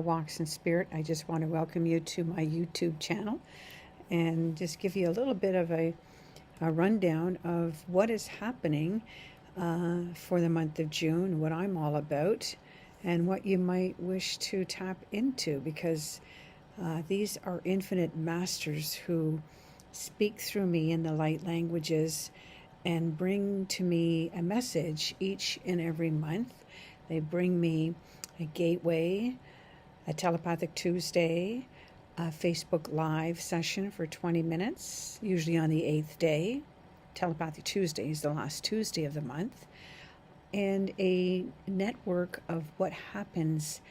Star Walks in Spirit. I just want to welcome you to my YouTube channel and just give you a little bit of a rundown of what is happening for the month of June, what I'm all about, and what you might wish to tap into, because these are infinite masters who speak through me in the light languages and bring to me a message each and every month. They bring me a gateway, a telepathic Tuesday, a Facebook Live session for 20 minutes, usually on the 8th day. Telepathic Tuesday is the last Tuesday of the month. And a network of what happens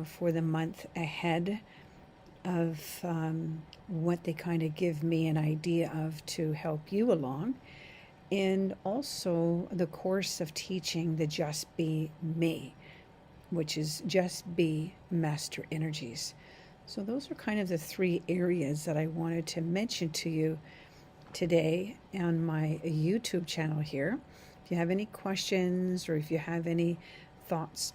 for the month ahead, of what they kind of give me an idea of to help you along. And also the course of teaching the Just Be Me, which is Just Be Master Energies. So those are kind of the three areas that I wanted to mention to you today on my YouTube channel here. If you have any questions or if you have any thoughts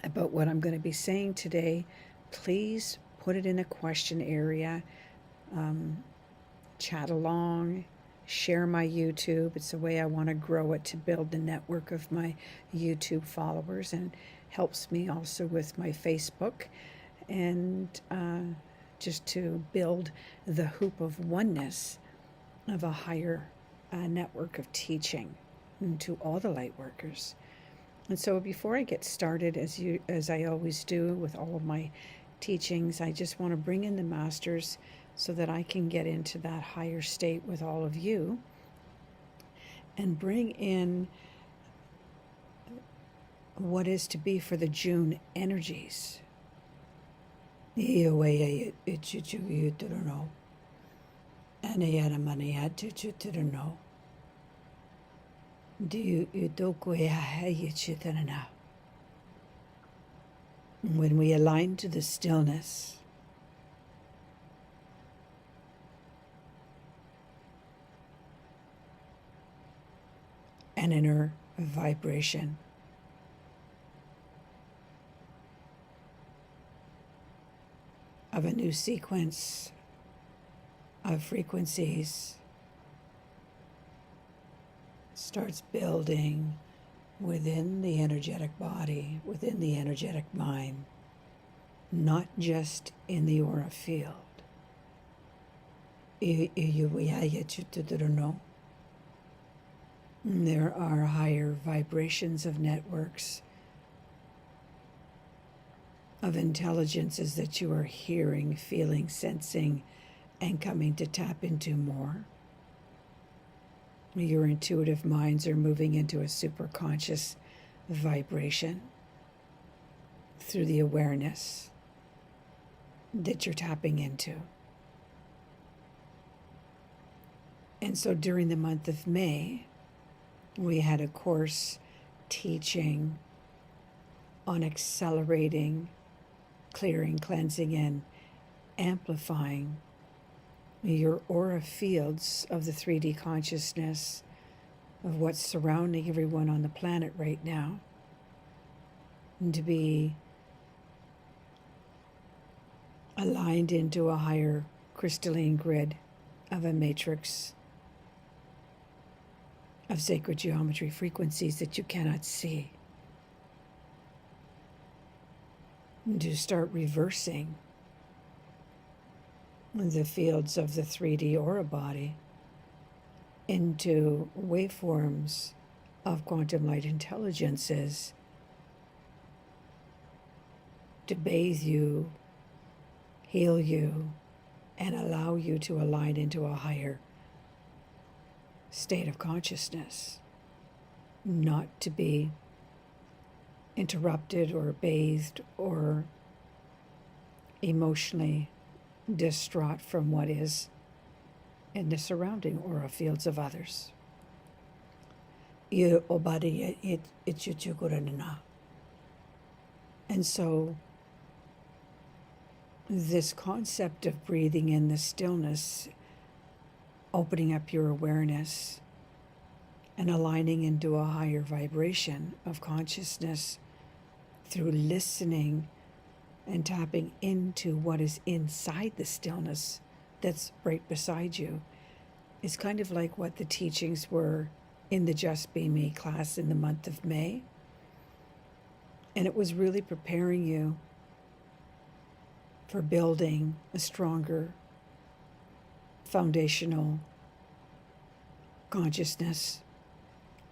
about what I'm going to be saying today, please put it in a question area. Chat along. Share my YouTube. It's the way I want to grow it, to build the network of my YouTube followers, and helps me also with my Facebook, and just to build the hoop of oneness of a higher network of teaching to all the light workers. And so before I get started, as I always do with all of my teachings, I just want to bring in the masters so that I can get into that higher state with all of you and bring in what is to be for the June energies. When we align to the stillness, an inner vibration of a new sequence of frequencies starts building within the energetic body, within the energetic mind, not just in the aura field. There are higher vibrations of networks, of intelligences that you are hearing, feeling, sensing, and coming to tap into more. Your intuitive minds are moving into a superconscious vibration through the awareness that you're tapping into. And so during the month of May, we had a course teaching on accelerating, clearing, cleansing, and amplifying your aura fields of the 3D consciousness of what's surrounding everyone on the planet right now, and to be aligned into a higher crystalline grid of a matrix of sacred geometry frequencies that you cannot see. And to start reversing the fields of the 3D aura body into waveforms of quantum light intelligences to bathe you, heal you, and allow you to align into a higher state of consciousness, not to be interrupted or bathed or emotionally distraught from what is in the surrounding aura fields of others. And so this concept of breathing in the stillness, opening up your awareness and aligning into a higher vibration of consciousness through listening and tapping into what is inside the stillness that's right beside you is kind of like what the teachings were in the Just Be Me class in the month of May. And it was really preparing you for building a stronger foundational consciousness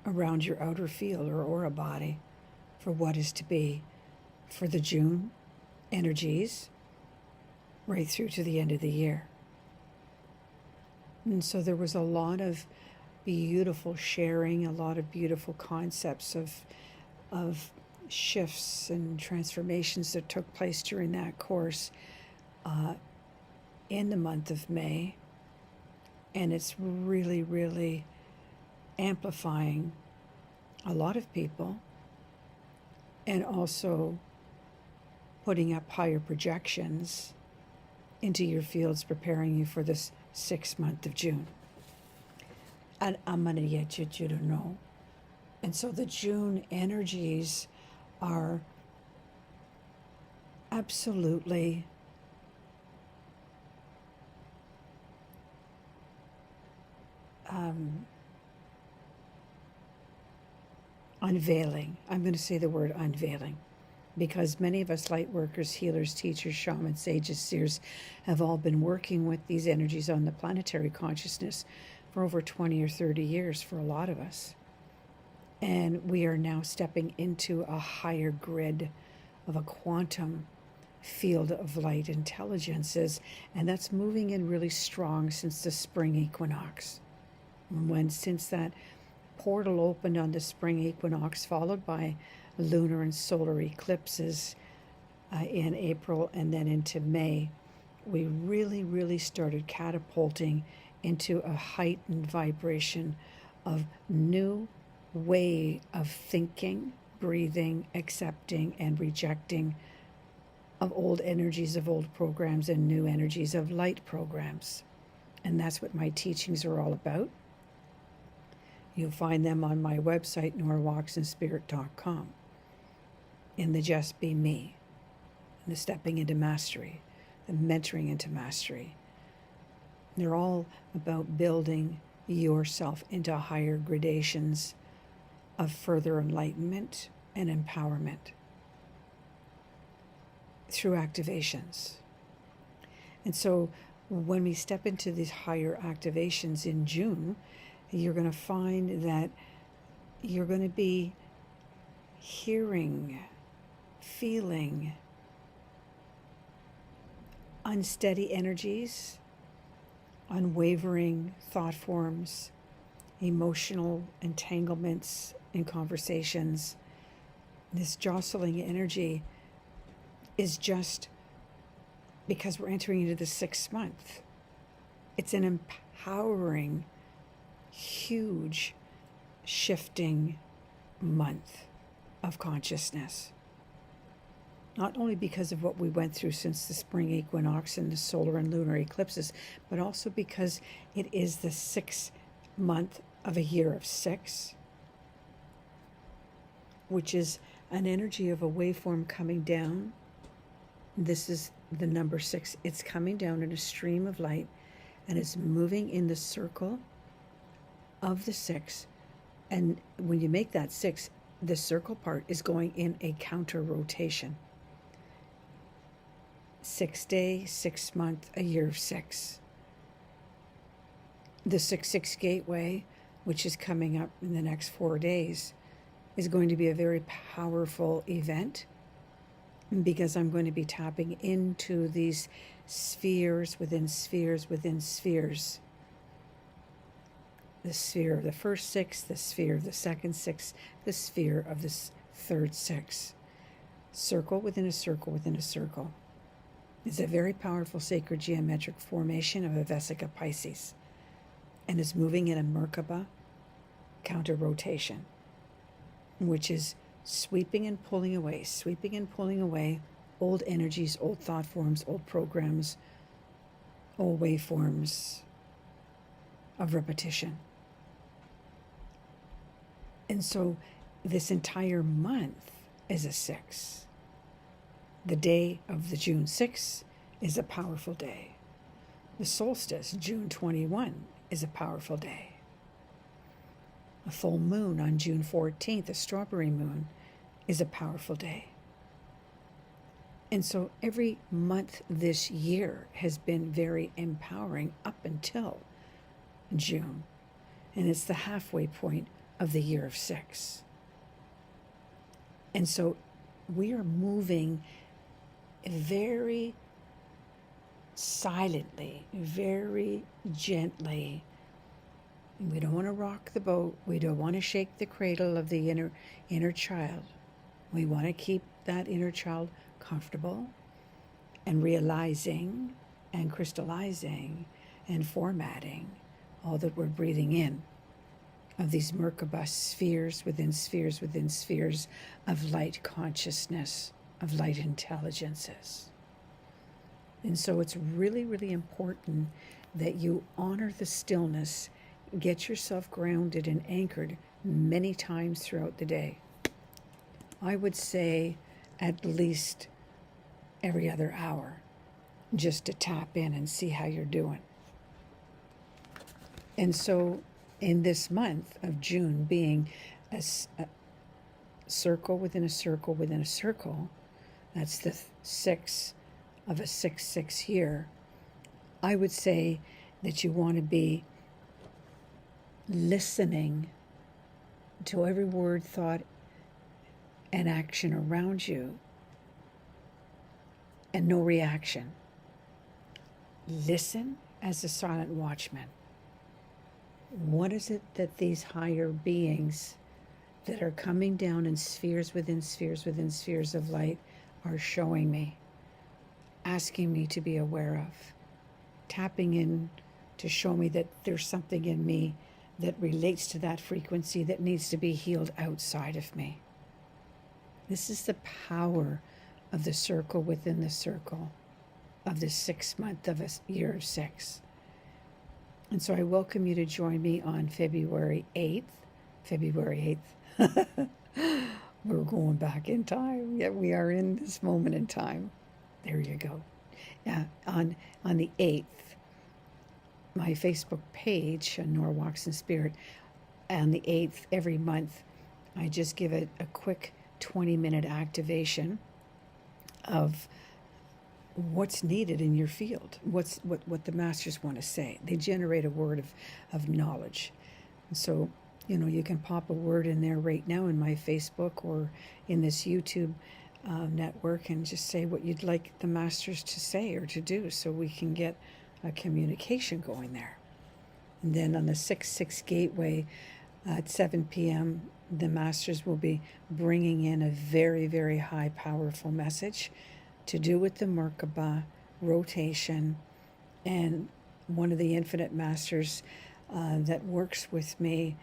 around your outer field or aura body for what is to be for the June energies right through to the end of the year. And so there was a lot of beautiful sharing, a lot of beautiful concepts of shifts and transformations that took place during that course in the month of May. And it's really, really amplifying a lot of people and also putting up higher projections into your fields, preparing you for this 6th month of June. And I'm going to get you to know. And so the June energies are absolutely unveiling. I'm going to say the word unveiling because many of us light workers, healers, teachers, shamans, sages, seers have all been working with these energies on the planetary consciousness for over 20 or 30 years for a lot of us. And we are now stepping into a higher grid of a quantum field of light intelligences, and that's moving in really strong since the spring equinox. Since that portal opened on the spring equinox, followed by lunar and solar eclipses in April and then into May, we really started catapulting into a heightened vibration of new way of thinking, breathing, accepting, and rejecting of old energies of old programs and new energies of light programs. And that's what my teachings are all about. You'll find them on my website, norwalksinspirit.com, in the Just Be Me, in the Stepping into Mastery, the Mentoring into Mastery. They're all about building yourself into higher gradations of further enlightenment and empowerment through activations. And so when we step into these higher activations in June, you're going to find that you're going to be hearing, feeling unsteady energies, unwavering thought forms, emotional entanglements in conversations. This jostling energy is just because we're entering into the 6th month. It's an empowering, huge, shifting month of consciousness. Not only because of what we went through since the spring equinox and the solar and lunar eclipses, but also because it is the 6th month of a year of 6, which is an energy of a waveform coming down. This is the number 6. It's coming down in a stream of light and it's moving in the circle of the 6. And when you make that 6, the circle part is going in a counter rotation. 6 day, 6 month, a year of 6. The 6-6 gateway, which is coming up in the next 4 days, is going to be a very powerful event because I'm going to be tapping into these spheres within spheres within spheres. The sphere of the first 6, the sphere of the second 6, the sphere of the third 6. Circle within a circle within a circle. It's a very powerful sacred geometric formation of a Vesica Pisces, and is moving in a Merkabah counter rotation, which is sweeping and pulling away old energies, old thought forms, old programs, old waveforms of repetition. And so this entire month is a 6. The day of the June 6th is a powerful day. The solstice, June 21, is a powerful day. A full moon on June 14th, a strawberry moon, is a powerful day. And so every month this year has been very empowering up until June. And it's the halfway point of the year of 6. And so we are moving very silently, very gently. We don't want to rock the boat. We don't want to shake the cradle of the inner child. We want to keep that inner child comfortable and realizing and crystallizing and formatting all that we're breathing in of these Merkabah spheres within spheres within spheres of light consciousness, of light intelligences. And so it's really, really important that you honor the stillness, get yourself grounded and anchored many times throughout the day. I would say at least every other hour, just to tap in and see how you're doing. And so in this month of June being a circle within a circle within a circle, that's the 6 of a 6-6 year, I would say that you want to be listening to every word, thought, and action around you, and no reaction. Listen as a silent watchman. What is it that these higher beings that are coming down in spheres within spheres within spheres of light are showing me, asking me to be aware of, tapping in to show me that there's something in me that relates to that frequency that needs to be healed outside of me? This is the power of the circle within the circle of the 6th month of a year of 6. And so I welcome you to join me on February 8th. February 8th. We're going back in time. Yeah, we are in this moment in time. There you go. Yeah, on the 8th, my Facebook page, Nora Walks in Spirit, on the 8th every month, I just give it a quick 20-minute activation of what's needed in your field, what the masters want to say. They generate a word of knowledge. And so, you can pop a word in there right now in my Facebook or in this YouTube network and just say what you'd like the masters to say or to do so we can get a communication going there. And then on the 6-6 gateway at 7 p.m., the masters will be bringing in a very, very high, powerful message to do with the Merkabah rotation. And one of the infinite masters that works with me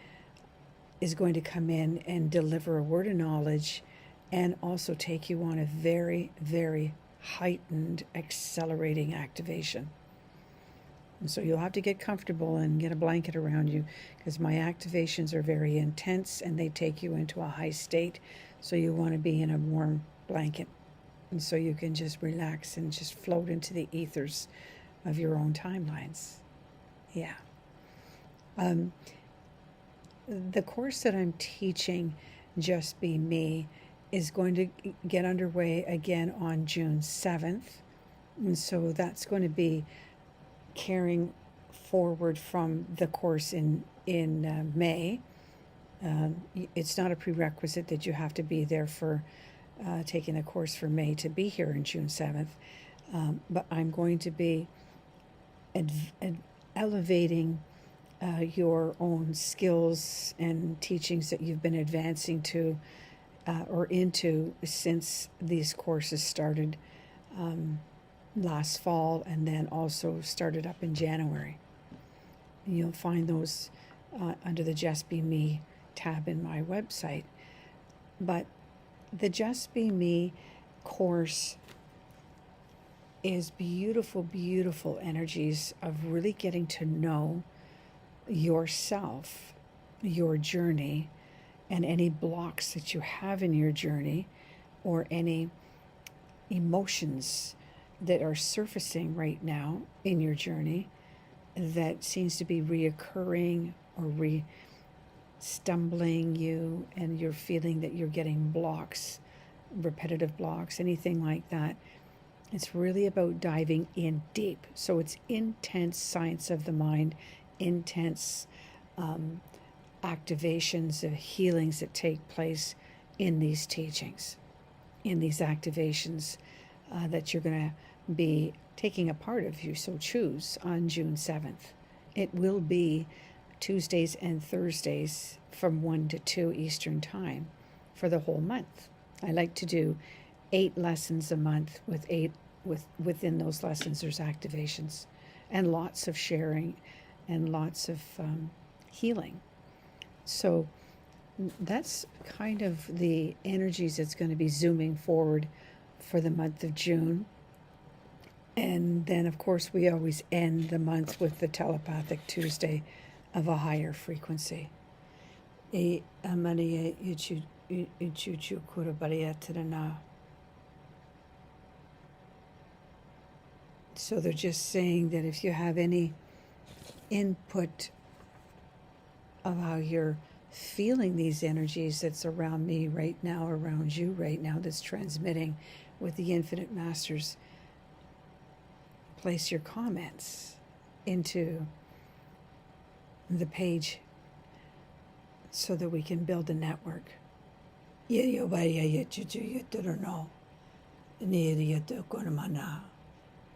is going to come in and deliver a word of knowledge and also take you on a very, very heightened, accelerating activation. And so you'll have to get comfortable and get a blanket around you because my activations are very intense and they take you into a high state. So you want to be in a warm blanket. And so you can just relax and just float into the ethers of your own timelines. Yeah. The course that I'm teaching, Just Be Me, is going to get underway again on June 7th. And so that's going to be carrying forward from the course in May. It's not a prerequisite that you have to be there for taking the course for May to be here in June 7th. But I'm going to be elevating your own skills and teachings that you've been advancing to or into since these courses started last fall and then also started up in January. And you'll find those under the Just Be Me tab in my website. But the Just Be Me course is beautiful, beautiful energies of really getting to know yourself, your journey, and any blocks that you have in your journey or any emotions that are surfacing right now in your journey that seems to be reoccurring or stumbling you, and you're feeling that you're getting blocks, repetitive blocks, anything like that. It's really about diving in deep. So it's intense science of the mind, intense activations of healings that take place in these teachings, in these activations that you're going to be taking a part of, if you so choose, on June 7th. It will be Tuesdays and Thursdays from 1 to 2 Eastern Time for the whole month. I like to do 8 lessons a month within those lessons there's activations and lots of sharing and lots of healing. So that's kind of the energies that's going to be zooming forward for the month of June. And then, of course, we always end the month with the Telepathic Tuesday of a higher frequency. So they're just saying that if you have any input of how you're feeling these energies that's around me right now, around you right now, that's transmitting with the Infinite Masters, place your comments into the page so that we can build a network.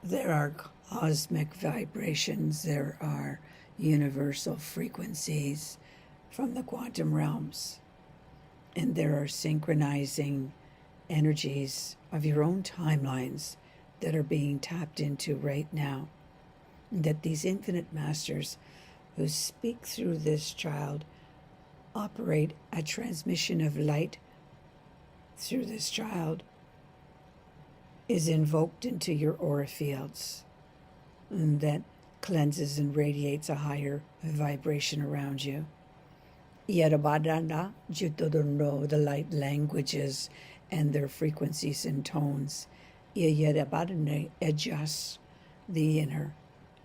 There are cosmic vibrations, there are universal frequencies from the quantum realms, and there are synchronizing energies of your own timelines that are being tapped into right now. That these infinite masters who speak through this child operate a transmission of light through this child is invoked into your aura fields, and that cleanses and radiates a higher vibration around you. Yerabadanda, Jutodondo, the light languages and their frequencies and tones. Yerabadane adjusts the inner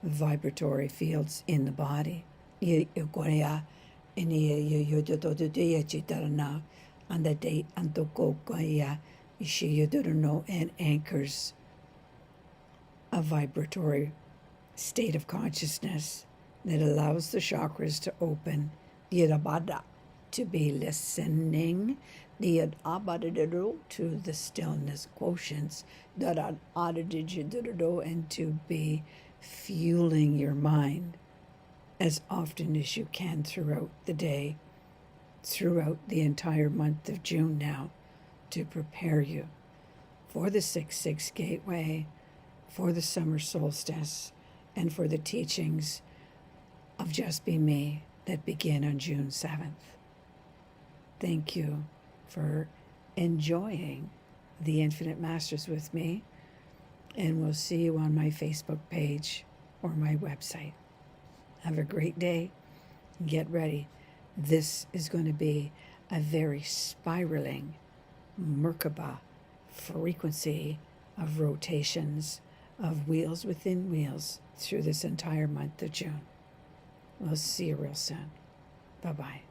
vibratory fields in the body. Yerikoya, and and the day Antokoya, and anchors a vibratory state of consciousness that allows the chakras to open, Yerabada, to be listening, the Abadado to the stillness quotients, and to be fueling your mind as often as you can throughout the day, throughout the entire month of June now, to prepare you for the 6-6 gateway, for the summer solstice, and for the teachings of Just Be Me that begin on June 7th. Thank you for enjoying the Infinite Masters with me, and we'll see you on my Facebook page or my website. Have a great day. Get ready. This is going to be a very spiraling Merkabah frequency of rotations, of wheels within wheels through this entire month of June. We'll see you real soon. Bye-bye.